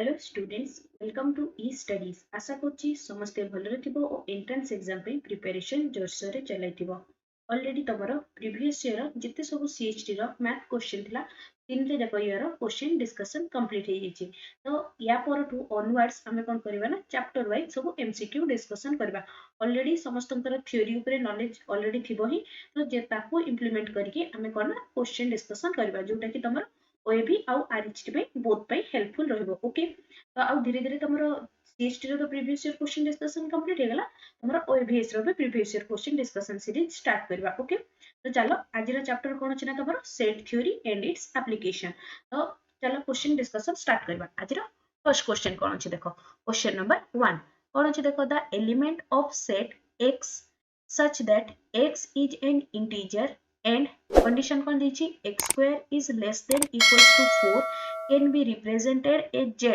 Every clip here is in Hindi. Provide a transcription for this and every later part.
Hello students welcome to E studies आशा करछि समस्ते भलरे थिबो ओ एंट्रेंस एग्जाम पे प्रिपरेशन जोरसोर रे चलाइथिबो ऑलरेडी तमरो प्रीवियस ईयर जिते सब सीएचटी रो मैथ क्वेश्चन थिला तीन रे जाक ईयर क्वेश्चन डिस्कशन कंप्लीट हे जेछि तो या पर टू ऑनवर्ड्स हमें कोन करबा ना चैप्टर वाइज सब एमसीक्यू डिस्कशन करबा ऑलरेडी समस्तंकर थ्योरी ऊपर नॉलेज ऑलरेडी थिबो ही तो जे ताको इंप्लीमेंट करके हमें कोन क्वेश्चन डिस्कशन करबा जोटा कि तमरो ओएबी आउ आरएचटी पे बोथ पे हेल्पफुल रहबो ओके तो आउ धीरे धीरे तमरो सीएचटी रो previous year question discussion complete हेगला तमरो ओएबीएस रो भी previous year question discussion series start करबा ओके तो चलो आज रो चैप्टर कोन अछि ना तमरो set theory and its application तो चलो क्वेश्चन डिस्कशन स्टार्ट करबा आज रो फर्स्ट क्वेश्चन कोन अछि देखो क्वेश्चन नंबर 1 कोन अछि देखो the element of set x such that x is an integer and condition kon dechi x square is less than equals to 4 can be represented as z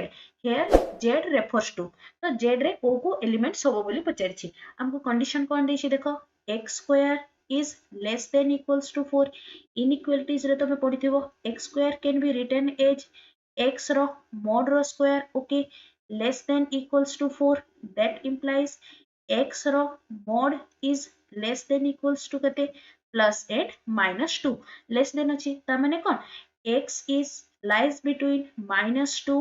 here z refers to तो z रे को एलिमेंट सब बोली पचारछि हमको कंडीशन कोन देछि देखो x square is less than equals to 4 inequalities रे तमे पढिथिबो x square can be written as x row mod row square okay less than equals to 4 that implies x row mod is less than equals to कते plus 8 minus 2 less than अछि ता माने कोन x is lies between -2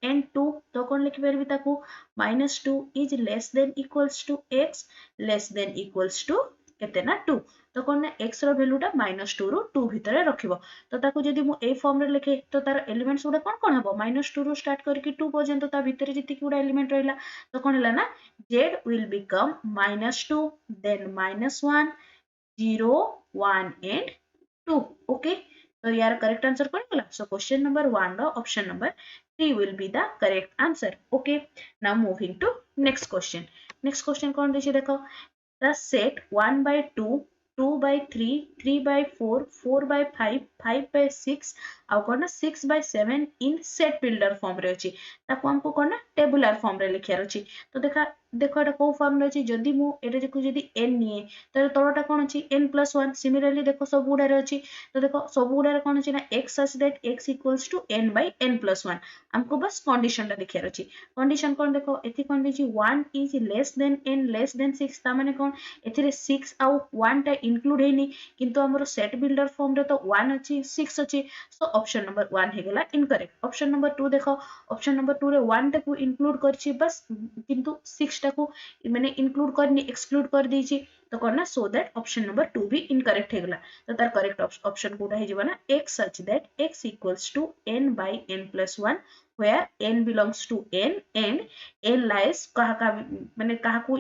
and 2 तो कोन लिखि परबी ताकू -2 is less than equals to x less than equals to केते ना 2 तो कोन ना x रो वैल्यूटा -2 रो 2 भितरे रखिबो तो ताकू जदी मु ए फॉर्म रे लिखे तो तार एलिमेंट्स गुडा कोन हबो -2 रो स्टार्ट करके 2 पर्यंत ता भितरे जति गुडा एलिमेंट रहला तो कोन हला ना z will become -2 then -1 0 1 and 2 okay so यार करेक्ट आंसर कौन होला so question number 1 row option number 3 will be the correct answer okay now moving to next question कौन देछि देखो the set 1 by 2 2 by 3 3 by 4 4 by 5 5 by 6 आउ कोन 6 by 7 in set builder form रे अछि ताको हमको कोन टेबुलर फॉर्म रे लिखियार अछि तो देखो एटा को फॉर्म रे अछि जदी मु एटा देखो जदी n निए तो तळटा कोन अछि n+1 सिमिलरली देखो सब गुडा रे अछि तो देखो सब गुडा रे कोन अछि ना x such that x equals to n by n+1 हमको बस कंडीशन ला लिखियार अछि कंडीशन कोन देखो एथि कोन देछि 1 is less than n less than 6 ता माने कोन एथिरे 6 आउ 1 टा इंक्लूड हेनी किंतु हमरो सेट बिल्डर फॉर्म रे तो 1 अछि 6 अछि सो ऑप्शन नंबर 1 हे गेला इनकरेक्ट ऑप्शन नंबर 2 देखो ऑप्शन नंबर 2 रे 1 टा को इंक्लूड करछि बस किंतु 6 टा को माने इंक्लूड करनी एक्सक्लूड कर दीछि तो करना सो दैट ऑप्शन नंबर 2 भी इनकरेक्ट हे गेला तो तार करेक्ट ऑप्शन कोटा हे जिवना x such that x equals to n by n+1 where n belongs to n and n lies कहा माने कहा को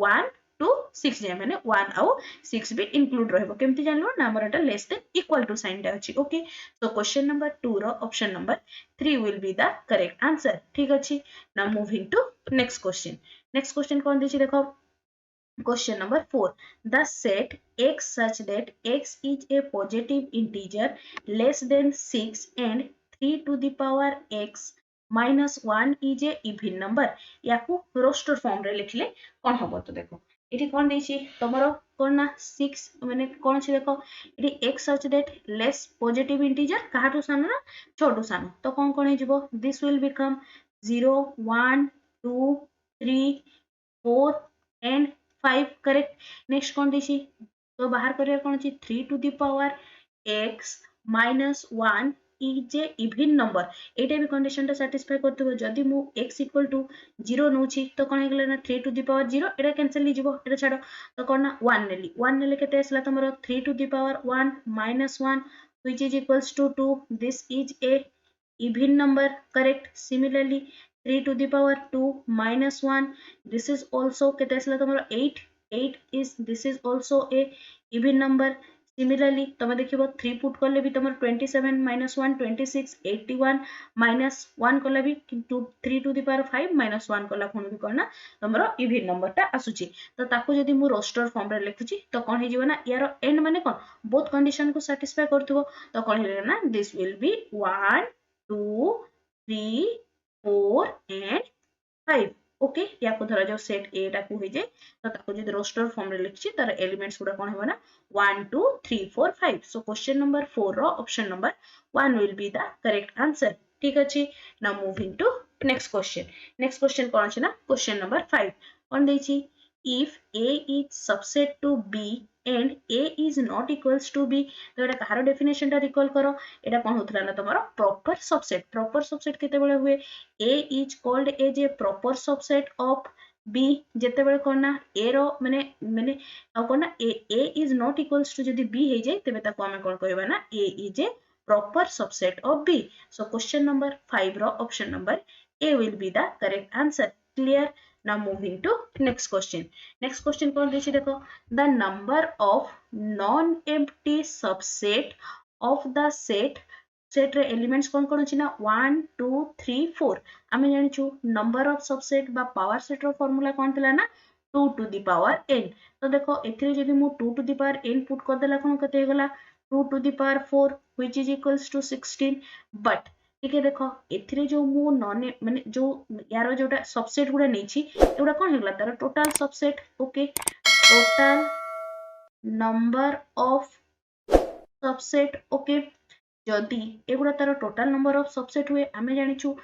1 to 6 जे माने 1 आउ 6 भी इंक्लूड रहबो केमति जानलो ना हमर एटा less than equal to sign टा अछि ओके सो क्वेश्चन नंबर 2 रो option number 3 will be the correct answer ठीक अछि now moving to next question कोन देछि देखो question number 4 the set x such that x is a positive integer less than 6 and 3 to the power x minus 1 is a even number याकू रोस्टर फॉर्म रे लिखले कोन हबो तो देखो एठी कोन देछि तमरो कोन ना 6 माने कोन छै देखो एठी x such that less positive integer काहाटू सानो ना छोटू सानो तो कोन कोन हे जिवो this will become 0 1 2 3 4 and 5 correct next कोन देछि तो बाहर करिया कोन अछि 3 to the power x minus 1 is a even number एटा भी कंडीशन टा सैटिस्फाई करथबो जदी मु x इक्वल टू 0 नउछि तो कोन हेगला ना 3 to the power 0 Etah cancel हि जिवो एटा छाडो तो कोन ना 1 नेली केते आसला तमरो 3 to the power 1 minus 1 which is equals to 2 this is a even number correct similarly 3 to the power 2 minus 1 this is also kete asla tomaro 8 is this is also a even number similarly tome dekhibo 3 put करले भी तमर 27 minus 1 26 81 minus 1 कला भी 3 to the power 5 minus 1 कला कोन भी करना तमरो even number टा आसुची तो ताको जदी मु रोस्टर फॉर्म रे लिखुची तो कोन हे जिवो ना यार एंड माने कोन बोथ कंडीशन को सैटिस्फाई करथबो तो कोन हे ना this will be 1 2 3 4 and 5 okay या को धरा जो सेट ए टा को हे जे तो ताको जदी रोस्टर फॉर्म रे लिखछि तार एलिमेंट्स गुडा कोन हेबो ना 1 2 3 4 5 सो क्वेश्चन नंबर 4 रो option number 1 will be the correct answer ठीक अछि now moving to next question कौन अछि ना क्वेश्चन नंबर 5 कौन देछि if a is subset to b and a is not equals to b तो एटा कहारो डेफिनेशन टा रिकॉल करो एटा कोन होतला ना तमरो प्रॉपर सबसेट केते बेले हुए a is called as a proper subset of b जेते बेले कोन ना a रो माने माने आ कोन ना a is not equals to जदी b हे जाय तबे ताको हमें कोन कहबा ना a is a proper subset of b so question number 5 row option number A will be the correct answer. Clear? Now moving to next question. Next question कौन देछि देखो the number of non-empty subset of the set रे elements कौन कौन अछि ना 1 2 3 4 आमे जानि छु number of subset बा power set रो formula कौन थिला ना 2 to the power n तो देखो एथिरे जदि मु 2 to the power n put कर देला कोन कते हेगला 2 to the power 4 which is equals to 16 but ठीक है देखो एथिरे जो मु नॉन माने जो यारो जोटा सबसेट गुडा नेछि एगुडा कोन हेगला तार total subset okay total number of subset okay जदी एगुडा तार टोटल नंबर ऑफ सबसेट हुए आमे जानि छु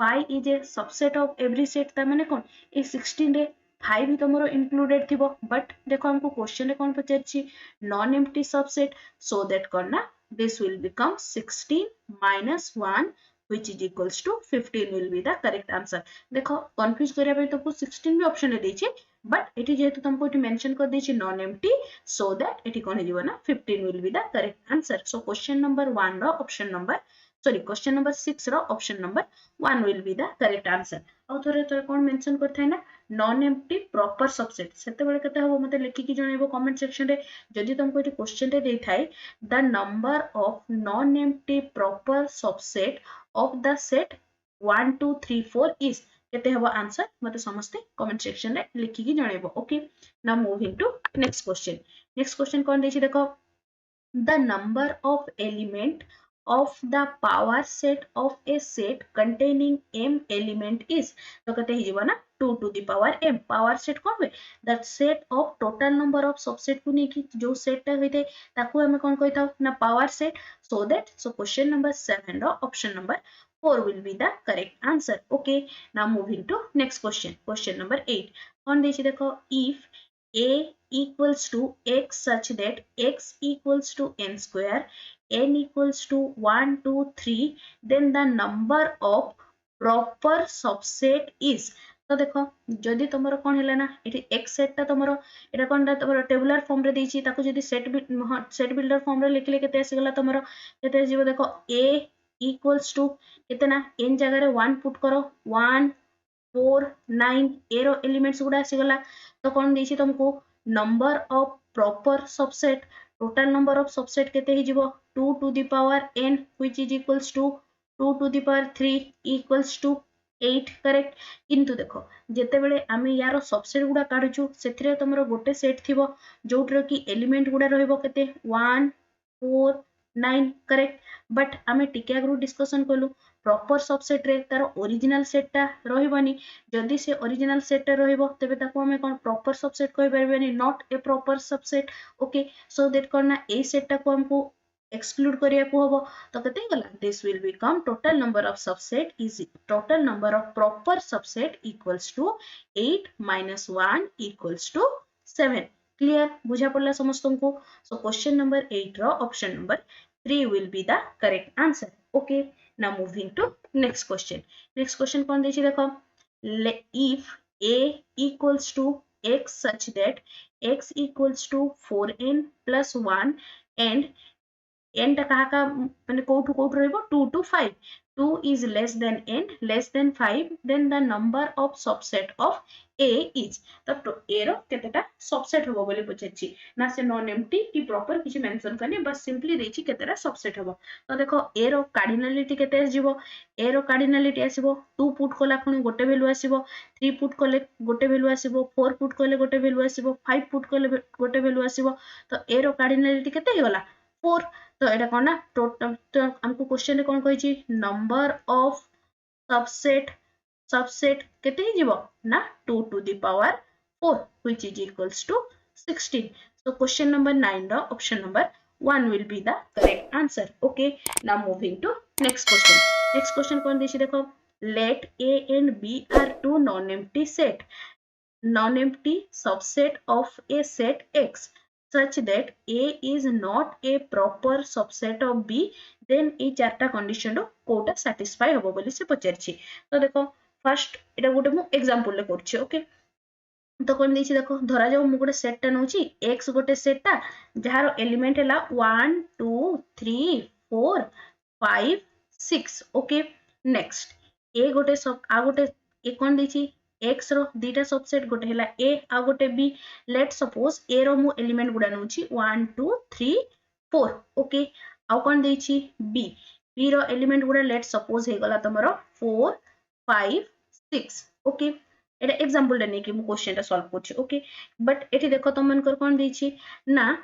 5 is a subset of every set ता माने कोन ए 16 रे 5 भी तमरो इंक्लूडेड थिबो बट देखो हमको क्वेश्चन रे कोन पचारछि non empty subset so that करना this will become 16 minus 1 which is equals to 15 will be the correct answer देखो कंफ्यूज करिया पे तुमको 16 भी ऑप्शन रे देछि बट एटी जेहेतु तुमको एटी मेंशन कर देछि नॉन एम्प्टी सो दैट एटी कोन हिजिबो ना 15 will be the correct answer so question number 1 रो option number sorry question number 6 रो option number 1 will be the correct answer और थोरे तो कोन मेंशन करथाय ना नॉन एम्प्टी प्रॉपर सबसेट सेते बेले केते हबो मते लिखि कि जणैबो कमेंट सेक्शन रे जदि तुमको एटी क्वेश्चन रे देइ थाय the number of non empty proper subset of the set 1 2 3 4 is केते हबो आंसर मते समस्ते कमेंट सेक्शन रे लिखि कि जणैबो okay now moving to next question कोन देछि देखो the number of element of the power set of a set containing m element is तो कहते हिजिबो ना 2 to the power m power set कोन होय that set of total number of subset को नेकी जो सेट ता होइते ताकू हमें कोन कहिताउ ना power set so that so question number 7 row option number 4 will be the correct answer okay now moving to next question number 8 कोन देछि देखो if a equals to x such that x equals to n square n equals to 1 2 3 then the number of proper subset is तो देखो जदि तुमरो कोन हैला ना एठी x सेट ता तुमरो एटा कोनटा तुमरो टेबुलर फॉर्म रे देछि ताको जदि सेट बिल्डर फॉर्म रे लिखले केते आसीगला तुमरो केते जीवो देखो a equals to केतना n जगह रे 1 पुट करो 1 4 9 एरो एलिमेंट्स गुडा आसीगला तो कोन देछि तुमको number of proper subset total number of subset केते हिजिबो 2 to the power n which is equals to 2 to the power 3 equals to 8 correct किंतु देखो जेते बेले आमे यारो सबसेट गुडा काढुछु सेथिरे तमरो गोटे सेट थिबो जोटर की एलिमेंट गुडा रहइबो केते 1 4 9 करेक्ट बट आमे टिके आगु डिस्कशन कलु प्रॉपर सबसेट रे तार ओरिजिनल सेट ता रहिबनी जदि से ओरिजिनल सेट ता रहिबो तबे ताको हमें कोन प्रॉपर सबसेट कहि परबेनी not a proper subset okay so that करना ए सेट ता को हमको एक्सक्लूड करिया को हबो तो कते गला this will become total number of subset is total number of proper subset equals to 8 minus 1 equals to 7 clear बुझा पड़ला समस्तन को सो क्वेश्चन नंबर 8 रो option number 3 will be the correct answer okay now moving to next question कौन देछि देखो if a equals to x such that x equals to 4n plus 1 and n टा कहा का माने कोठु कोठु रहइबो 2 to 5 2 is less than n less than 5 then the number of subset of a is तो a रो केतेटा सबसेट होबो बोली पछछि ना से नॉन एम्प्टी की प्रॉपर किछि मेंशन करनी बस सिंपली देछि केतेटा सबसेट होबो तो देखो a रो कार्डिनलिटी केते आसीबो a रो कार्डिनलिटी आसीबो 2 पुट कोला खणी गोटे वैल्यू आसीबो 3 पुट कोले गोटे वैल्यू आसीबो 4 पुट कोले गोटे वैल्यू आसीबो 5 पुट कोले गोटे वैल्यू आसीबो तो a रो कार्डिनलिटी केते हेगला 4 तो एटा कोन ना टोटल तो हमको क्वेश्चन रे कोन कहिछि नंबर ऑफ सबसेट केते हिजिबो ना 2 to the power 4 which is equals to 16 so question number 9 row option number 1 will be the correct answer okay now moving to next question कोन देछि देखो let A and B are two non-empty subset of a set X such that A is not a proper subset of B, then ए चारटा कंडीशन रो कोटा satisfy हबो बोली से पचारछि। तो देखो फर्स्ट एटा गोटे मु एग्जांपल ले करछि। ओके, तो कौन देखिए देखो धरा जाओ मु गोटे सेट टा नउची x गोटे सेट टा जहार एलिमेंट हैला 1 2 3 4 5 6। ओके, नेक्स्ट a गोटे सब आ गोटे ए कौन देखिए x रो दीटा सबसेट गोटे हैला a आ गोटे b। लेट सपोज a रो मु एलिमेंट गुडा नउची 1 2 3 4। ओके, आ कौन देखिए b रो एलिमेंट गुडा लेट सपोज हे गला तमरो 4 5 6। ओके, एटा एग्जांपल रे नेकी मु क्वेश्चन टा सॉल्व करछि। ओके, बट एठी देखो तुम मनकर कोन देछि ना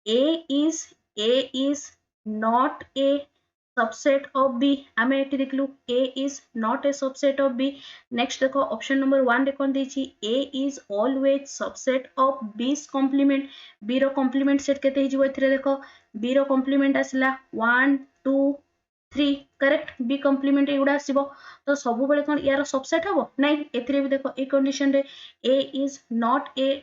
a is not a subset of b। आमे एठी देखलु a is not a subset of b। Next देखो ऑप्शन नंबर 1 रे कोन देछि a is always subset of b's complement। b रो कॉम्प्लीमेंट सेट केते हिजबो एथिरे देखो b रो कॉम्प्लीमेंट आसला 1 2 3 करेक्ट। बी कॉम्प्लीमेंट एगुडा आसीबो तो सब बेले कोन यार सबसेट हबो नाही। एथिरे भी देखो ए कंडीशन रे A is not a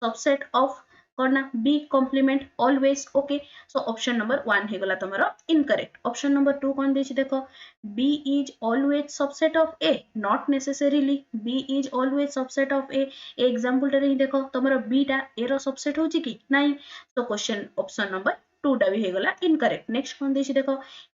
subset of करना B complement always. Okay, so option number 1 हे गला तमरो इनकरेक्ट। ऑप्शन नंबर 2 कोन देछि देखो B is always subset of A, not necessarily B is always subset of A. Example रे ही देखो तमरो बी टा ए रो सबसेट होची कि नाही। तो क्वेश्चन ऑप्शन नंबर 2 टा भी हे गला इनकरेक्ट। नेक्स्ट कोन देछि देखो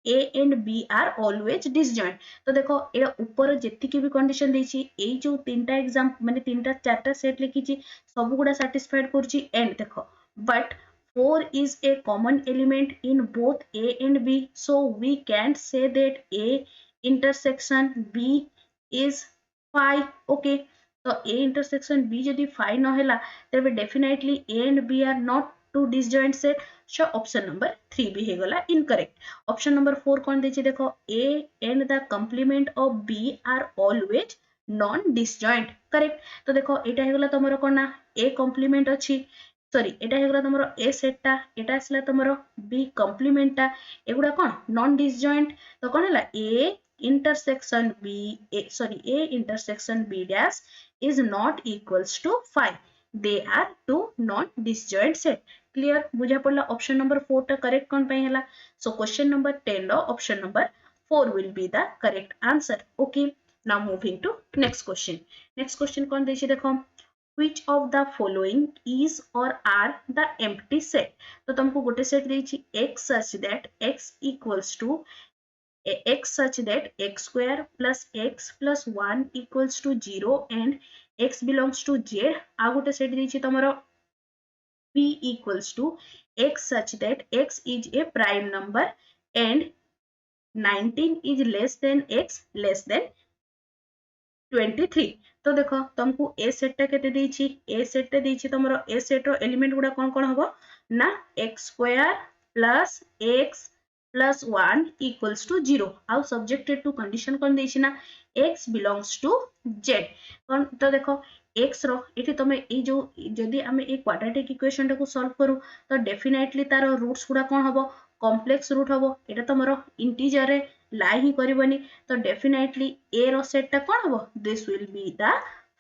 A and B are always disjoint. तो देखो एरा ऊपर जेतिकी भी कंडीशन देछि एई जो तीनटा एग्जाम माने तीनटा चारटा सेट लिखिछि सब गुडा सैटिस्फाइड करछि। एंड देखो but 4 is a common element in both A and B, so we can't say that A intersection B is phi। okay, तो A intersection B जदि phi न होला तबे definitely A and B are not two disjoint set। so option number 3 भी हे गला इनकरेक्ट। ऑप्शन नंबर 4 कौन देछि देखो A and the complement of B are always non disjoint correct. तो देखो एटा हे गला तमरो कोन ना A complement अछि सॉरी एटा हे गला तमरो A सेट टा एटा आसला तमरो B complement टा एगुडा कोन नॉन डिसजॉइंट। तो कोन हला A intersection B A intersection B dash is not equals to phi, they are two non disjoint set। Clear बुझा पड़ला ऑप्शन नंबर 4 टा करेक्ट कोन पई हला। सो क्वेश्चन नंबर 10 रो option number 4 will be the correct answer. Okay, now moving to next question. Next question कोन देछि देखो which of the following is or are the empty set। तो तुमको गोटे सेट देछि x such that x equals to x such that x square plus x plus 1 equals to 0 and x belongs to z। आ गोटे सेट देछि तमरो p equals to x such that x is a prime number and 19 is less than x less than 23। तो देखो तुमको ए सेट टा केते देछि ए सेट टा देछि तमरो ए सेट रो एलिमेंट गुडा कोन कोन हबो ना x square plus x plus 1 equals to 0 आउ सब्जेक्टेड टू कंडीशन कोन देछि ना x बिलोंग्स टू z। कोन तो देखो x रो एठी तमे ए जो जदी हमें ए क्वाड्रेटिक इक्वेशन टा को सॉल्व करू तो डेफिनेटली तार रूट्स गुडा कोन हबो कॉम्प्लेक्स रूट हबो। एटा तमरो इंटीजर रे लाई ही करबनी तो डेफिनेटली ए रो सेट टा कोन हबो this will be the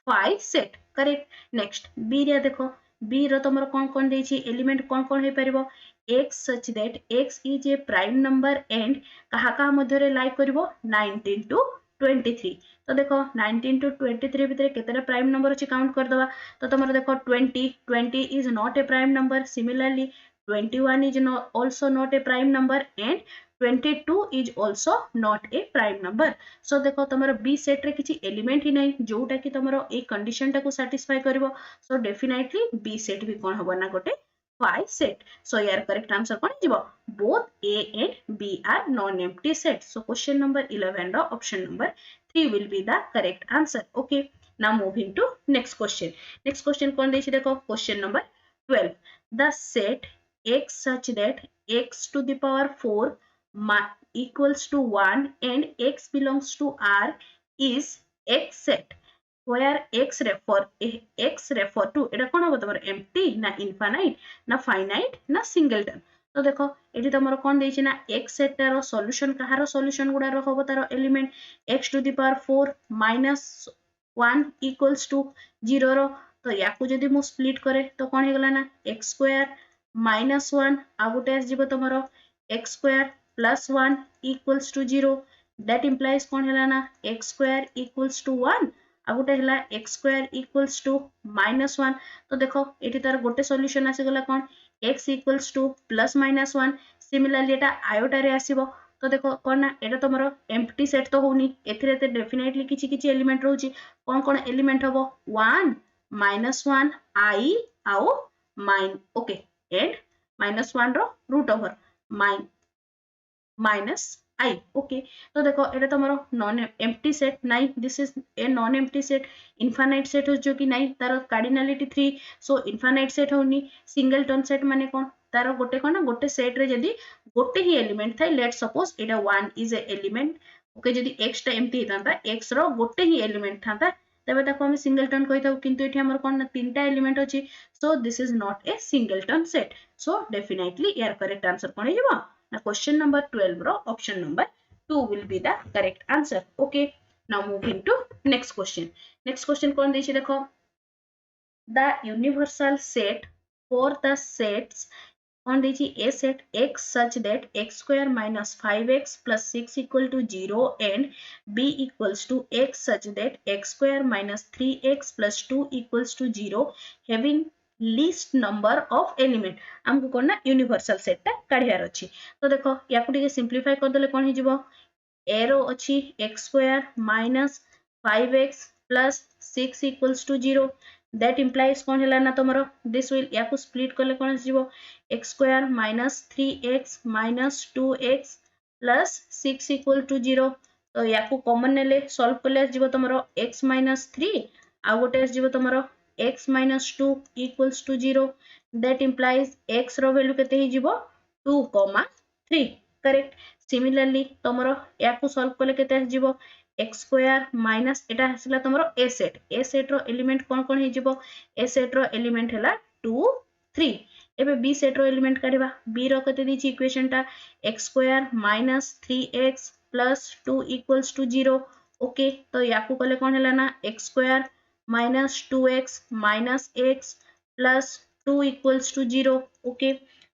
5 set correct. Next B रे देखो बी रो तमरो कोन कोन देछि एलिमेंट कोन कोन हे परबो x such that x is a prime number and कहा कहा मध्य रे लाई करबो 19 to 23। तो देखो 19 to 23 भितर केतेटा प्राइम नंबर अछि काउंट कर दबा तो तमरो देखो 20 is not a prime number, similarly 21 is also not a prime number and 22 is also not a prime number। so देखो तमरो b सेट रे किछि एलिमेंट ही नै जोटा कि तमरो ए कंडीशन टा को सैटिस्फाई करबो सो डेफिनेटली b सेट भी कोन हबो ना गोटे 5 set। so यार करेक्ट आंसर कोन जिवो both a and b are non empty set। so question number 11 रो option number 3 will be the correct answer। okay, now moving to next question। next question कोन देछि देखो question number 12 the set x such that x to the power 4 equals to 1 and x belongs to R is x set where x refer to एटा कोन हो तमर empty ना infinite ना finite ना singleton। तो देखो ये तुम कौन देछि ना x सेट रो सॉल्यूशन कहारो सॉल्यूशन गुडा रो होबो तारो element x to the power 4 minus 1 equals to 0 रो तो याकू जदी मु स्प्लिट करे तो कौन हे गला ना x स्क्वायर माइनस 1 आ गुटे आस जीवो तमरो x square plus 1 equals to 0 that implies कौन हेला ना x स्क्वायर इक्वल्स टू 1 आ गुटे हेला x square equals to minus 1 तो देखो एठी तार गोटे सॉल्यूशन आसी गला कौन x equals two plus minus 1 similarly एटा आयोटा रे आसीबो तो देखो कौन ना एटा तमरो एम्प्टी सेट तो होनी एथिरे ते डेफिनेटली किछि किछि एलिमेंट रहउची कौन कौन एलिमेंट हबो 1 माइनस 1 i आउ माइन ओके एंड माइनस 1 रो root over minus i okay तो देखो एटा तमरो नॉन एम्प्टी सेट नाइ this is a non empty set infinite set हो जो कि नाइ तार कार्डिनलिटी 3 सो इनफाइनाइट सेट होनी सिंगलटन सेट माने कोन तार गोटे कोन ना गोटे सेट रे जदी गोटे ही element Thai let suppose Etah 1 is A element okay जदी x टा एम्प्टी हेतांता x रो गोटे ही एलिमेंट थांता तबे ताको हम सिंगलटन कहि थाउ किंतु एठी हमर कोन ना तीनटा एलिमेंट अछि so this is not a singleton set so definitely यार करेक्ट आंसर कोन हिबो ना क्वेश्चन नंबर 12 रो option number 2 will be the correct answer. Okay, now moving to next question. Next question कौन देछि देखो the universal set for the sets कौन देछि a set x such that x square minus 5x plus 6 equal to 0 and b equals to x such that x square minus 3x plus 2 equals to 0 having least number of element हमको कोन ना यूनिवर्सल सेट ता काढियार अछि तो देखो याकू टिके सिंपलीफाई कर देले कोन हि जिवो a रो अछि x square minus 5x plus 6 equals to 0 that implies कोन हैला ना तमरो दिस विल याकू स्प्लिट करले कोन जिवो x square minus 3x minus 2x plus 6 equal to 0 तो याकू कॉमन नेले सॉल्व करले जिवो तमरो x माइनस 3 आ गोटे जिवो तमरो x minus 2 equals to 0 that implies x रो वैल्यू केते ही जीवो 2 3 करेक्ट सिमिलरली तमरो याकू सॉल्व करले केते जीवो x स्क्वायर माइनस एटा हसला तमरो a सेट रो एलिमेंट कोन कोन ही जीवो a सेट रो एलिमेंट हला 2 3 एबे b सेट रो एलिमेंट काढिबा b रो केते दिछि इक्वेशन टा x square minus 3x plus 2 equals to 0 okay तो याकू कले कोन हला ना x square minus 2x minus x plus 2 equals to 0 okay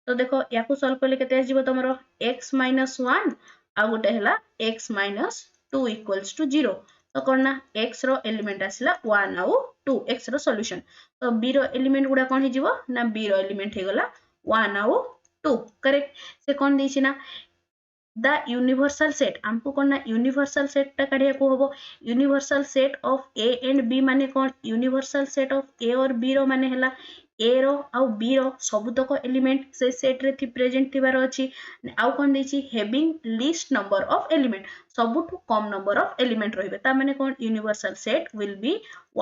तो देखो याकू सॉल्व करले केते आजिबो तमरो x minus 1 आ गोटे हला x minus 2 equals to 0 तो करना x रो एलिमेंट आसला 1 आउ 2 x रो सॉल्यूशन तो b रो एलिमेंट गुडा कोन हिजिबो ना b रो एलिमेंट हे गला 1 आउ 2 करेक्ट से कोन देछि ना the universal set हमको कोन ना universal set ता काढिया को होबो universal set of a and b माने कोन universal set of a और b रो माने हला a रो आउ b रो सबुतक एलिमेंट से सेट रे थी प्रेजेंट थिबार अछि आउ कोन देछि having least number of element सबुठु कम नंबर ऑफ एलिमेंट रहिबे ता माने कोन universal set will be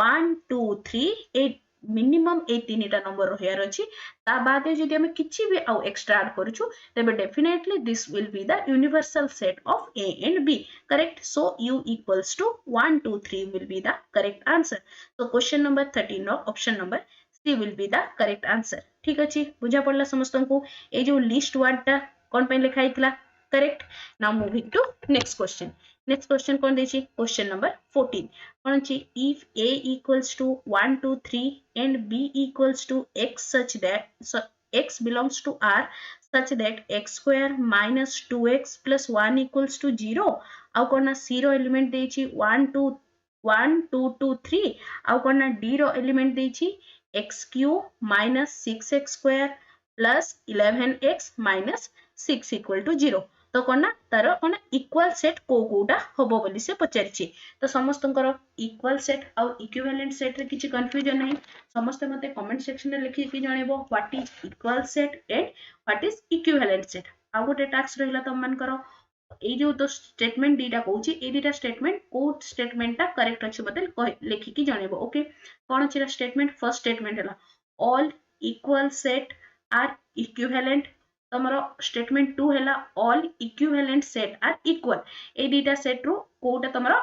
1 2 3 8 minimum ए तीनटा नंबर रहियार अछि ता बादे जदि हम किछि भी आउ एक्स्ट्रा ऐड करूछु तबे definitely this will be the universal set of a and b correct so u equals to 1 2 3 will be the correct answer so question number 13 रो option number c will be the correct answer ठीक अछि बुझा पड़ला समस्त को ए जो लिस्ट वर्ड ता कोन पे लिखा हितला correct now moving to next question कोन देछि क्वेश्चन नंबर 14 कोन अछि if a equals to 1 2 3 and b equals to x such that x belongs to r such that x square minus 2x plus 1 equals to 0 आउ कोन ना c रो एलिमेंट देछि 1 2 1 2 2 3 आउ कोन ना d रो एलिमेंट देछि x cube minus 6x square plus 11x minus 6 equal to 0 तो कोन ना तारो कोन इक्वल सेट को कोडा होबो बोली से पचारछि तो समस्तंकर इक्वल सेट आउ इक्विवेलेंट सेट रे किछि कंफ्यूजन नै समस्त मते कमेंट सेक्शन रे लिखि कि जणेबो what is equal set and what is equivalent set आउ गोटे टास्क रहला त मन करो ए जो तो स्टेटमेंट दीटा कहूची ए दीटा स्टेटमेंट को स्टेटमेंट ता करेक्ट अछि मते लिखि कि जणेबो ओके कोन छिरा स्टेटमेंट फर्स्ट स्टेटमेंट हला all equal set are equivalent तमरो स्टेटमेंट 2 हैला all equivalent set are equal ए दीटा सेट रो कोटा तमरो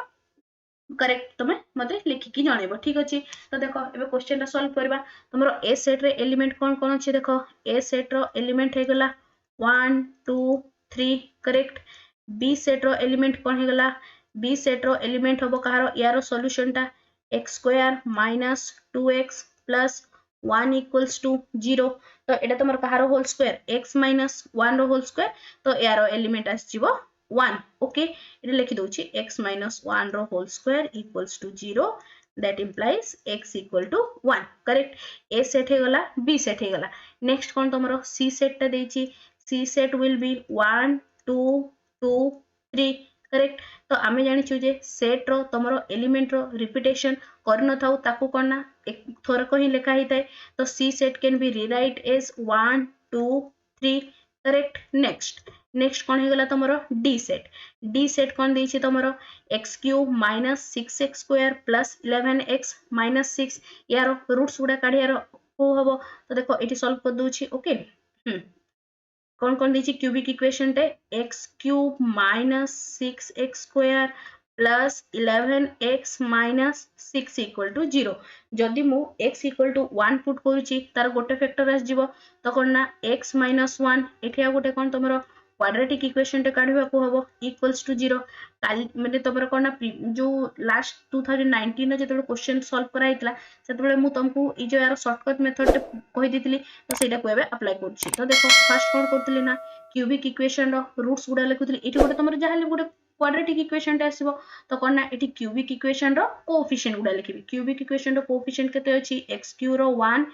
करेक्ट तमे मते लिखि कि जणेबो ठीक अछि तो देखो एबे क्वेश्चन ला सॉल्व करबा तमरो ए सेट रे एलिमेंट कोन कोन अछि देखो ए सेट रो एलिमेंट हे गला 1 2 3 करेक्ट बी सेट रो एलिमेंट कौन हेगला बी सेट रो एलिमेंट हम कहार यार सॉल्यूशन टा x square minus 2x plus 1 equals to 0 तो एटा तुम कहार होल स्क्वायर x माइनस 1 रो होल स्क्वायर तो यार एलिमेंट आसीबो 1 ओके ये लिखि दोछि x माइनस 1 रो whole square equals to 0 that implies x equal to 1 correct a set हे गला b सेट हे गला नेक्स्ट कोन तमरो c सेट ता देछि c set will be 1 2 2 3 correct तो आमे जानि छु जे सेट रो तमरो एलिमेंट रो रिपीटेशन कर न थाउ ताकू करना एक थोर को ही लिखा ही थाए तो c set can be rewrite as 1 2 3 correct next कौन हेगला तमरो d सेट कौन देछि तमरो x cube minus 6x square plus 11x minus 6 यार रूट्स गुडा काढियार को हबो तो देखो एटी सॉल्व कर दोछि ओके कौन देछि क्यूबिक इक्वेशन टे x cube minus 6x square plus 11x minus 6 equal to 0 जदि मु x इक्वल टू 1 पुट करूछि तार गोटे फैक्टर आस जिवो तो कोन ना x माइनस 1 एठिया गोटे कोन तमरो क्वाड्रेटिक इक्वेशन टे काढिबा को हबो इक्वल्स टू 0 काल माने तमरो कोन ना जो लास्ट 2019 रे जेतबे क्वेश्चन सॉल्व कराइतला सेतबे मु तुमको ई जो यार शॉर्टकट मेथड टे कहि दितली तो सेटा को एबे अप्लाई करछि तो देखो फर्स्ट कोन करतली ना क्यूबिक इक्वेशन रो रूट्स गुडा लिखुतली एठी गोटे तमरो जाहले गोटे क्वाड्रेटिक इक्वेशन टे आसीबो तो कोन ना एठी क्यूबिक इक्वेशन रो कोएफिशिएंट गुडा लिखिबी क्यूबिक इक्वेशन रो कोएफिशिएंट केते अछि x क्यूब रो 1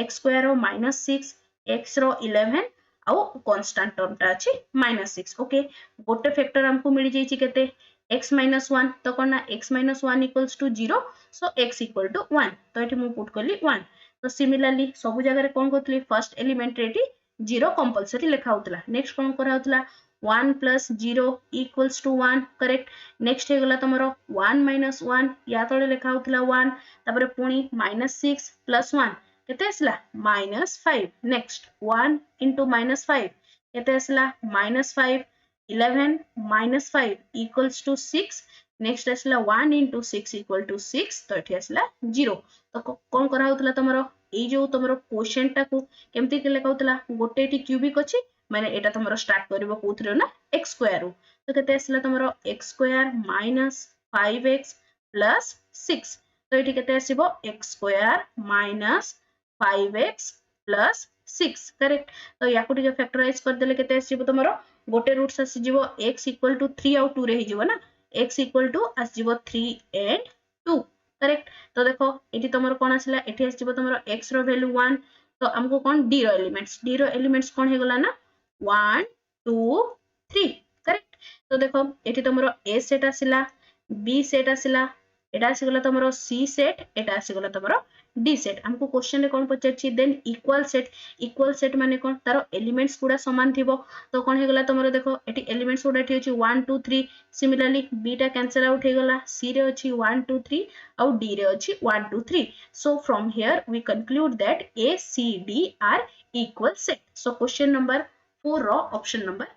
x स्क्वायर रो -6 x रो 11 आउ कांस्टेंट टर्म टा अछि -6 ओके गोटे फैक्टर हमको मिल जाई छि केते x - 1 तो कोन ना x - 1 equals to 0 so x equal to 1 तो एठी मु पुट करली 1 तो सिमिलरली सब जगह रे कोन करतली फर्स्ट एलिमेंट रेटी 0 कंपलसरी लिखा होतला नेक्स्ट कोन करा होतला 1 plus 0 equals to 1 correct next हे गला तमरो 1 minus 1 या तळे लिखा होतला 1 तापर पुणी -6 plus 1 केते आसला -5 नेक्स्ट 1 into -5 केते आसला -5 11 minus 5 equals to 6 नेक्स्ट आसला 1 into 6 equal to 6 तो एठी आसला 0 तो कोन करा होतला तमरो ए जो तमरो क्वोशंट टा को केमती के लिखा होतला गोटे एठी क्यूबिक अछि माने एटा तमरो स्टार्ट करबो कोथरे ना x स्क्वायर रो तो केते आसला तमरो x square minus 5x plus 6 तो एठी केते आसीबो x square minus 5x plus 6 correct तो याकू टिके फैक्टराइज कर देले केते आसीबो तमरो गोटे रूट्स आसी जिवो x इक्वल टू 3 और 2 रे ही जिवो ना x इक्वल टू आसी जिवो 3 and 2 करेक्ट तो देखो एठी तमरो कोन आसला एठी आसी जिवो तमरो x रो वैल्यू 1 तो हमको कोन d रो एलिमेंट्स कोन हे गला ना 1 2 3 करेक्ट तो देखो एठी तमरो a सेट आसिला b सेट आसिला एटा आसी गला तमरो c सेट एटा आसी गला तमरो d सेट हमको क्वेश्चन रे कोन पचरछि देन इक्वल सेट माने कोन तारो एलिमेंट्स पूरा समान थिबो तो कोन हे गला तमरो देखो एठी एलिमेंट्स पूरा एठी अछि 1 2 3 सिमिलरली b टा कैंसिल आउट हे गला c रे अछि 1 2 3 और d रे अछि 1 2 3 so from here we conclude that a c d are equal set so question number 4 रो ऑप्शन नंबर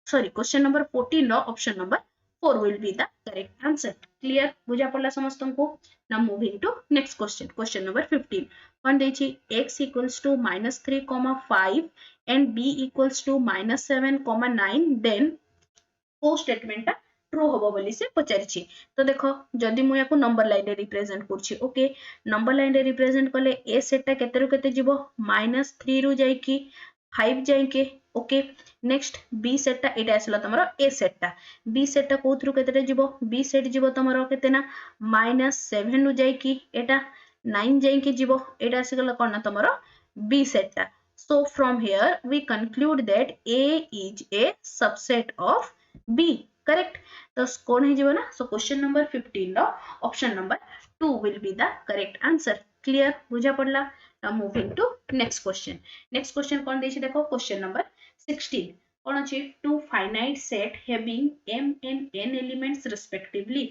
क्वेश्चन नंबर 14 रो option number 4 will be the correct answer clear बुझा पड़ला समस्तन को now moving to next question number 15 कोन देछि x equals to -3, 5 and b equals to -7, 9 then को स्टेटमेंट ट्रू होबो बोली से पचारिछि तो देखो जदी मु याको नंबर लाइन रे रिप्रेजेंट करछि ओके नंबर लाइन रे रिप्रेजेंट करले a सेट ता केते रु केते जिवो -3 रु जाई की 5 जाई के ओके नेक्स्ट b सेट ता एटा आसला तमरो a सेट ता कोथरु केते जिवो b सेट जिवो तमरो केते ना -7 रु जाई की एटा 9 जाई के जिवो एटा आसीगला कोन तमरो b सेट ता so from here we conclude that a is a subset of b correct तो कौन है जीवना so question number 15 row option number 2 will be the correct answer clear बुझा पड़ला now moving to next question कौन देछि देखो question number 16 कौन अछि two finite set having m and n elements respectively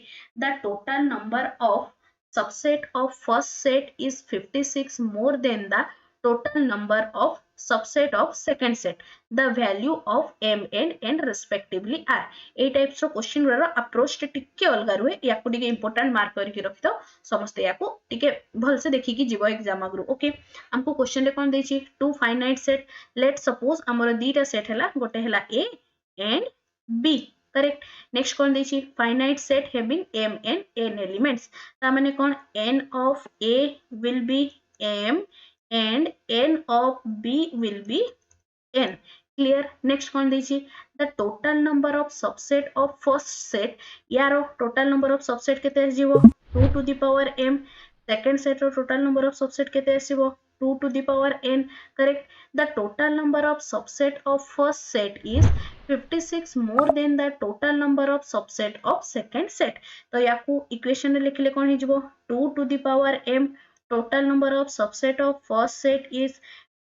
the total number of subset of first set is 56 more than the total number of subset of second set, the value of m and n respectively are. ए टाइप्स रो क्वेश्चन रो अप्रोच टिके अलगा रुए, याकू टिके इंपोर्टेंट मार्क करके रखि दो समस्त, याकू टिके भल से देखि कि जीवो एग्जाम आगु। ओके, हमको क्वेश्चन रे कोन देछि two finite set, let suppose हमर दीटा सेट हला, गोटे हला a and b, correct. Next कोन देछि finite set having m and n elements, ता माने कोन n of a will be m and n of b will be n, clear। next कौन देछि the total number of subset of first set, यारो total number of subset केते आसीबो 2 to the power m, second set row total number of subset केते आसीबो 2 to the power n, correct। the total number of subset of first set is 56 more than the total number of subset of second set, तो याकू इक्वेशन रे लिखले कोन हिजबो 2 to the power m, total number of subset of first set is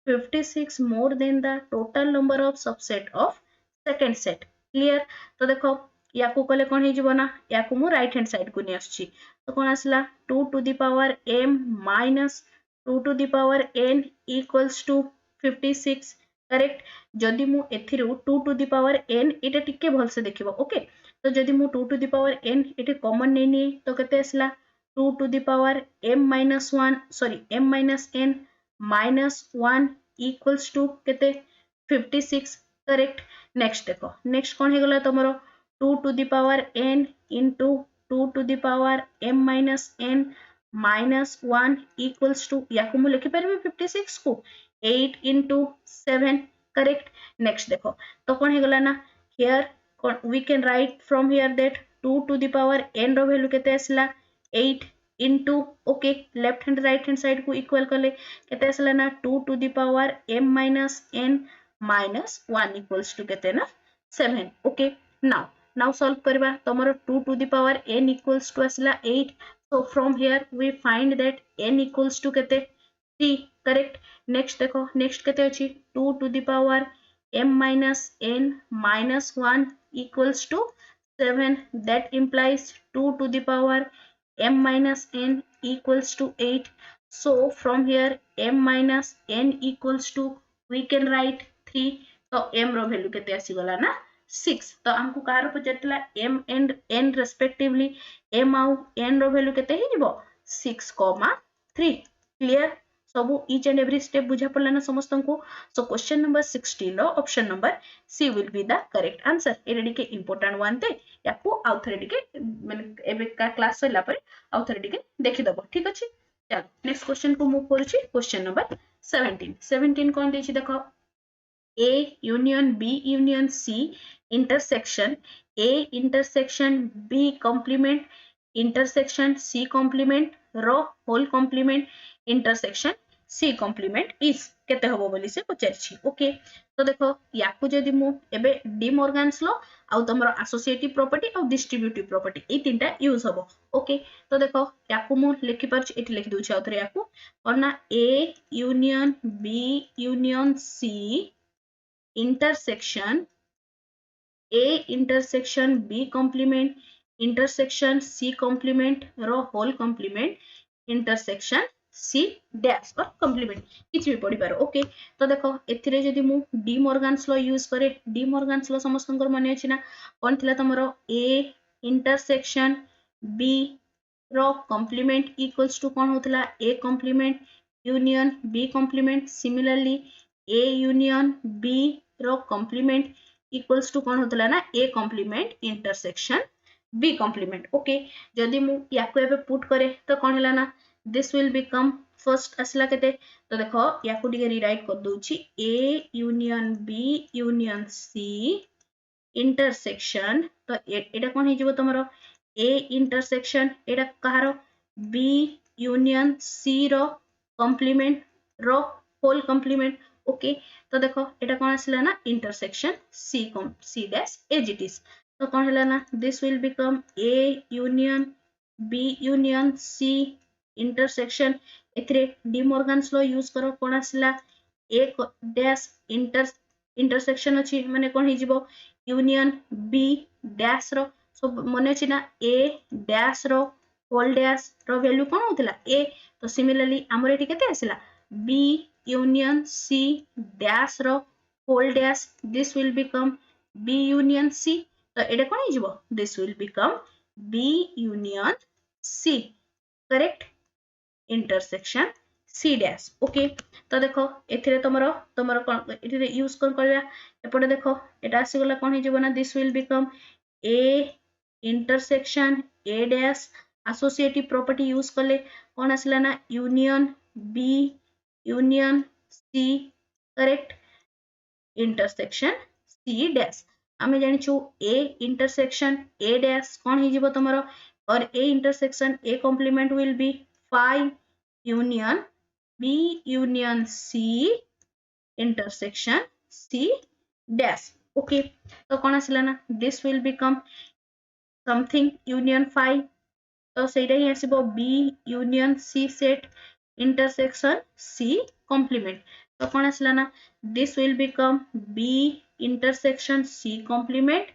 56 more than the total number of subset of second set, clear। तो देखो याकू कले कोन हे जिवो ना, याकू मु राइट हैंड साइड को नि आछि, तो कोन आसला 2 to the power m minus 2 to the power n equals to 56, correct. जदि मु एथिरु 2 to the power n एटा टिके भल से देखिबो। ओके, तो जदि मु 2 to the power n Ete common नै नि, तो केते आसला 2 to the power m minus 1 sorry m minus n minus 1 equals to केते 56, करेक्ट। नेक्स्ट देखो नेक्स्ट कोन हे गला तमरो 2 to the power n into 2 to the power m minus n minus 1 equals to, याकू मु लिखि परबे 56 को 8 into 7, करेक्ट। नेक्स्ट देखो तो कोन हे गला ना, here we can write from here that 2 to the power n रो वैल्यू केते आसला 8 into, okay left hand right hand side को इक्वल करले केते आसला ना 2 to the power m minus n minus 1 equals to केते ना 7, ओके। now solve करबा, तमरो 2 to the power n equals to आसला 8, so from here we find that n equals to केते 3, करेक्ट। नेक्स्ट देखो नेक्स्ट केते अछि 2 to the power m minus n minus 1 equals to 7, that implies 2 to the power m minus n equals to 8, so from here m minus n equals to we can write 3, तो m रो वैल्यू केते आसी गला ना 6, तो हमको कार पचतला m and n respectively, m आउ n रो वैल्यू केते हे जिवो 6,3, क्लियर। सबु each and every step बुझा पड़ला ना समस्तन को। सो क्वेश्चन नंबर 16 रो option number C will be the correct answer. ए रेडी के इंपोर्टेंट वन ते याकू आउ थरे के माने एबे का क्लास सला पर आउ थरे के देखि दबो, ठीक अछि। चलो नेक्स्ट क्वेश्चन को मूव करू छी, क्वेश्चन नंबर 17 कोन देछि देखो, A union B union C intersection A intersection B complement intersection C complement रो whole complement intersection C complement is केते होबो बोली से पचारछि। ओके, तो देखो याकू जदि मु एबे डी मॉर्गन्स लॉ आउ तमरो एसोसिएटिव प्रॉपर्टी आउ डिस्ट्रीब्यूटिव प्रॉपर्टी ए तीनटा यूज होबो। ओके, तो देखो याकू मु लिखि परछि, एठी लिखि दोछि आउथरे याकू और ना A union B union C intersection A intersection B complement intersection C complement रो whole complement intersection C dash और complement किछि भी पढि पारो। ओके, तो देखो एथिरे जदि मु डी मॉर्गन्स लॉ यूज करे, डी मॉर्गन्स लॉ समस्तंकर माने अछि ना कोन थिला तमरो A intersection B row complement equals to कोन होतला A complement union B complement, similarly A union B row complement equals to कोन होतला ना A complement intersection B complement। Okay, जदि मु याकू एबे पुट करे तो कोन हला ना this will become first असला केते, तो देखो याकू डिगे रीराइट कर दोछि A union B union C intersection, तो एटा कोन हे जिवो तमरो A intersection एटा कहारो B union C रो complement रो होल complement। ओके, तो देखो एटा कोन आसला ना intersection C dash as it is, तो कोन हला ना this will become A union B union C intersection, एथरे डी मॉर्गन्स लॉ यूज करो कोन आसला A डैश इंटरसेक्शन अछि माने कोन हे जिवो यूनियन B डैश रो, सो मने अछि ना A डैश रो होल डैश रो वैल्यू कोन होतला A, तो सिमिलरली हमर एठी केते आसला B union C dash ro whole dash, this will become B union C. तो एटा कोन हिजबो, this will become B union C, correct, intersection C dash. Okay तो देखो एथिरे तमरो तमरो कोन एथिरे यूज कोन करबा, एपटे देखो एटा आसी गला कोन हिजबो ना, this will become A intersection A dash, associative property use करले कोन आसला ना union B union C, correct, intersection C dash. आमे जानिछु A intersection A dash कोन हिजबो तमरो, और A intersection A complement will be phi union B union C intersection C dash. Okay तो कोन आसला ना, this will become something union phi, तो सेटा ही आसीबो B union C set intersection C complement. तो कोन आसला ना, this will become B intersection C complement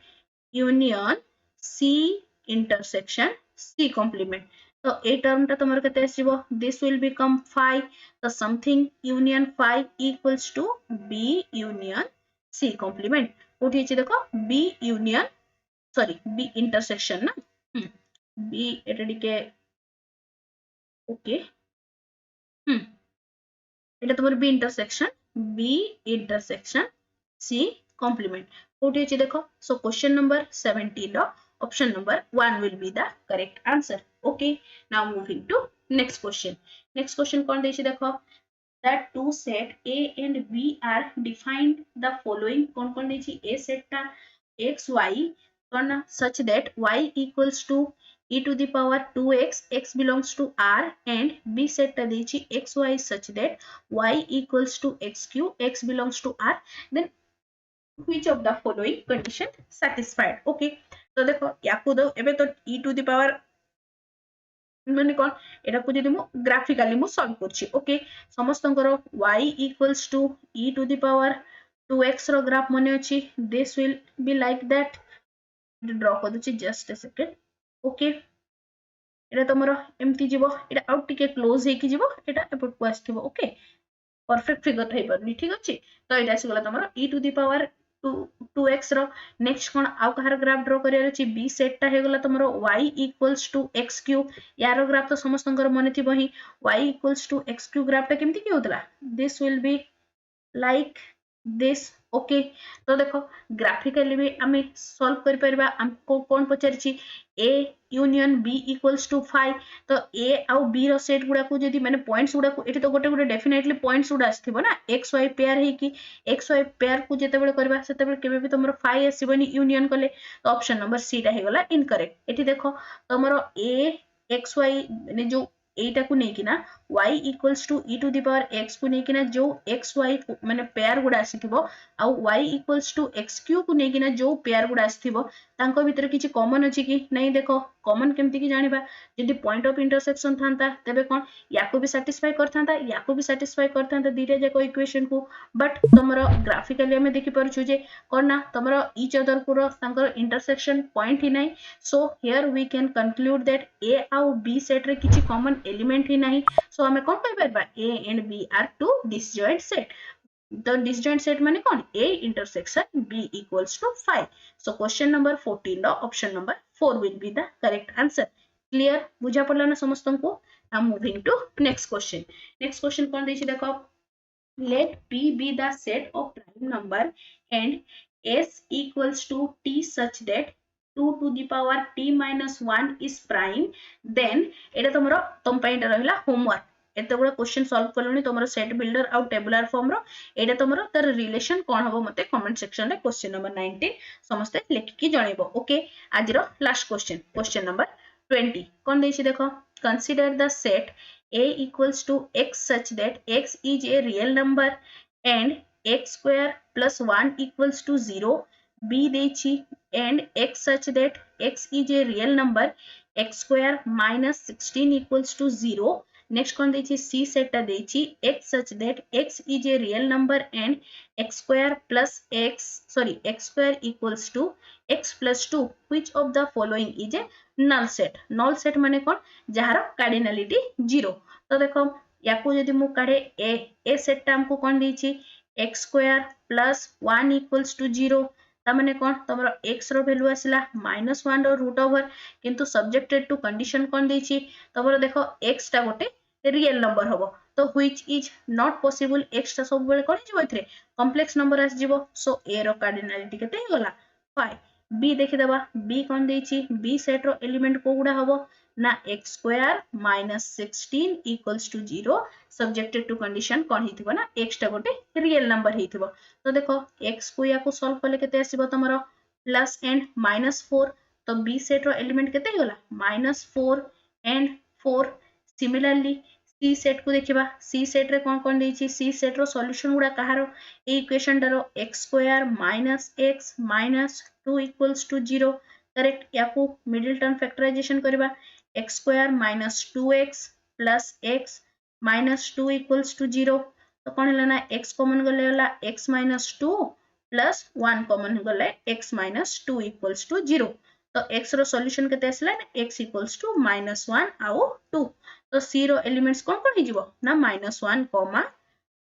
union C intersection C complement. तो ए टर्म टा तमर केते आसीबो, this will become phi, तो something union phi equals to B union C complement. कोठी अछि देखो B union sorry B intersection ना, B एटा डिके ओके एटा तमर B intersection C complement. कोठी अछि देखो, सो question number 17 row option number 1 will be the correct answer. Okay, now moving to next question. Next question कोन देछि देखो, that two set A and B are defined the following. कोन कोन देछि, A set टा x y cone such that y equals to e to the power 2x, x belongs to R, and B set टा देछि x y such that y equals to x cube, x belongs to R, then which of the following condition satisfied. Okay तो देखो याकू दो एबे तो e to the power माने कोन एटा को जदि मु ग्राफिकली मु सॉल्व करछि. ओके समस्तंकर y equals to e to the power 2x रो ग्राफ मने अछि, this will be like that, draw कर दछि जस्ट अ सेकंड. ओके एटा तमरो एम्ति जीवो, एटा आउट टिके क्लोज हे कि जीवो, एटा एपट को आस्थिबो. ओके परफेक्ट फिगर थई परनी, ठीक अछि. तो एटा आसी गला तमरो e to the power 2x रो. नेक्स्ट कोन आउ कहार ग्राफ ड्रॉ करियर अछि, b सेट टा हे गला तमरो y equals to x cube, यारो ग्राफ तो समस्तंकर मने थिबो ही, y equals to x cube graph टा केमति कि होतला, this will be like this. Okay तो देखो ग्राफिकली भी आमे सॉल्व कर परबा. हमको कोन पचारछि, a union b equals to 5, तो a आउ b रो सेट गुडा को जदी माने पॉइंट्स गुडा को एठी तो गोटे गोटे डेफिनेटली पॉइंट्स गुडा आस्थिबो ना, x y पेयर हे कि x y पेयर को जेते बेले करबा सेते बेले केबे भी तमरो 5 आसीबोनी यूनियन करले. तो ऑप्शन नंबर सी टा हे गला इनकरेक्ट. एठी देखो तमरो a x y माने जो एटा को नै किना y equals to e to the power x को नै किना जो x y माने पेयर गुडा आसीथिबो, आ y equals to x cube को नै किना जो पेयर गुडा आसीथिबो, तांको भीतर किछि कॉमन अछि कि नै. देखो कॉमन केमति कि जानिबा, जदि पॉइंट ऑफ इंटरसेक्शन थांता तबे कोन याको भी सैटिस्फाई करथांता, याको भी सैटिस्फाई करथांता दीटा जाको इक्वेशन को. बट तमरो ग्राफिकली हमें देखि परछु जे कोन ना तमरो ईच अदर को तांकर इंटरसेक्शन पॉइंट ही नै. So here we can conclude that a आउ b सेट रे किछि कॉमन एलिमेंट ही नहीं. सो हमें कोन कहि परबा, a and b are two disjoint set. The disjoint set माने कोन, a intersection b equals to 5. So question number 14 row option number 4 will be the correct answer. Clear बुझा पड़ला ना समस्तन को. Now moving to next question. Next question कोन देछि देखो, let p be the set of prime number and s equals to t such that 2 to the power t minus 1 is prime, then एटा तमरो तम पई रहला होमवर्क. एते गुडा क्वेश्चन सॉल्व करलोनी तमरो सेट बिल्डर आउ टेबुलर फॉर्म रो. एटा तमरो तर रिलेशन कोन हबो मते कमेंट सेक्शन रे क्वेश्चन नंबर 19 समस्त लिख के जणैबो. ओके आज रो लास्ट क्वेश्चन, क्वेश्चन नंबर 20 कोन देछि देखो, consider the set a equals to x such that x is a real number and x square plus 1 equals to 0, b देछि and x such that x is a real number, x square minus 16 equals to 0. next कोन देछि, c सेट टा देछि x such that x is a real number and x square plus x square equals to x plus 2. which of the following is a null set. null set माने कोन, जहार कार्डिनलिटी 0. तो देखो याको यदि मु काढे ए सेट हमको कोन देछि x square plus 1 equals to 0 ता माने कोन तमरो x रो वैल्यू आसिला -1 रो रूट ओवर किंतु सब्जेक्टेड टू कंडीशन कोन देछि तमरो देखो x ता गोटे रियल नंबर हबो तो which is not possible x ता सब बेले कोन जिवो एथरे कॉम्प्लेक्स नंबर आस जिवो सो a रो कार्डिनलिटी केते होला 5 b देखि देबा b कोन देछि b सेट रो एलिमेंट को गुडा हबो ना x square -16 equals to 0 subjected to condition कोन हिथिबो ना x ता गोटे रियल नंबर हिथिबो तो देखो x को या को सॉल्व करले केते आसीबो तमरो प्लस एंड -4 तो b सेट रो एलिमेंट केते होला -4 एंड 4 सिमिलरली c सेट को देखिबा c सेट रे कोन देछि c सेट रो सॉल्यूशन गुडा कहारो ए इक्वेशन डारो x square -x -2 equals to 0 correct याको मिडिल टर्म फैक्टराइजेशन करबा x square -2x plus x -2 equals to 0 तो कोन हला ना x कॉमन गले होला x -2 प्लस 1 कॉमन गले x -2 इक्वल्स टू 0 तो x रो सॉल्यूशन केते आसला ना x इक्वल्स टू -1 आउ 2 तो c रो एलिमेंट्स कोन कोन हिजिवो ना -1,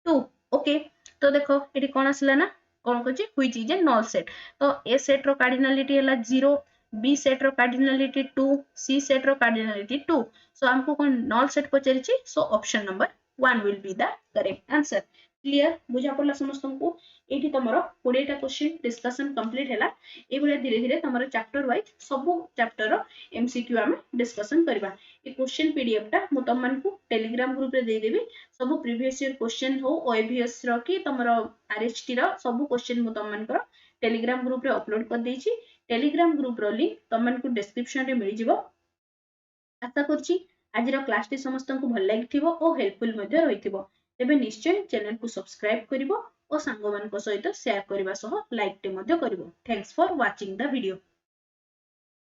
2 ओके तो देखो एटी कोन आसला ना कोन कहछि which is a null set तो a सेट रो कार्डिनलिटी हला 0 b सेट रो कार्डिनलिटी 2 c सेट रो कार्डिनलिटी 2 सो हमको कोन नल सेट पचरिछि so option number 1 will be the correct answer clear बुझा पड़ला समस्त को एठी तमरो 20 टा क्वेश्चन डिस्कशन कंप्लीट हैला ए बले धीरे धीरे तमरो चैप्टर वाइज सब चैप्टर रो एमसीक्यू हम डिस्कशन करबा ए क्वेश्चन पीडीएफ टा मु तम मन को टेलीग्राम ग्रुप रे दे देबी सब प्रीवियस ईयर क्वेश्चन हो ओएबीएस रो की तमरो आरएचटी रो सब क्वेश्चन मु तम मन को टेलीग्राम ग्रुप रे अपलोड कर देछि टेलीग्राम ग्रुप रो लिंक तम मन को डिस्क्रिप्शन रे मिल जिवो आशा करछि आज रो क्लास टी समस्त को भल लागिथिबो ओ हेल्पफुल मध्ये रहिथिबो तेबे निश्चय चैनल को सब्सक्राइब करिवो और सांगो मान को सहित शेयर करबा सह लाइक टे मध्ये करिवो thanks for watching the video.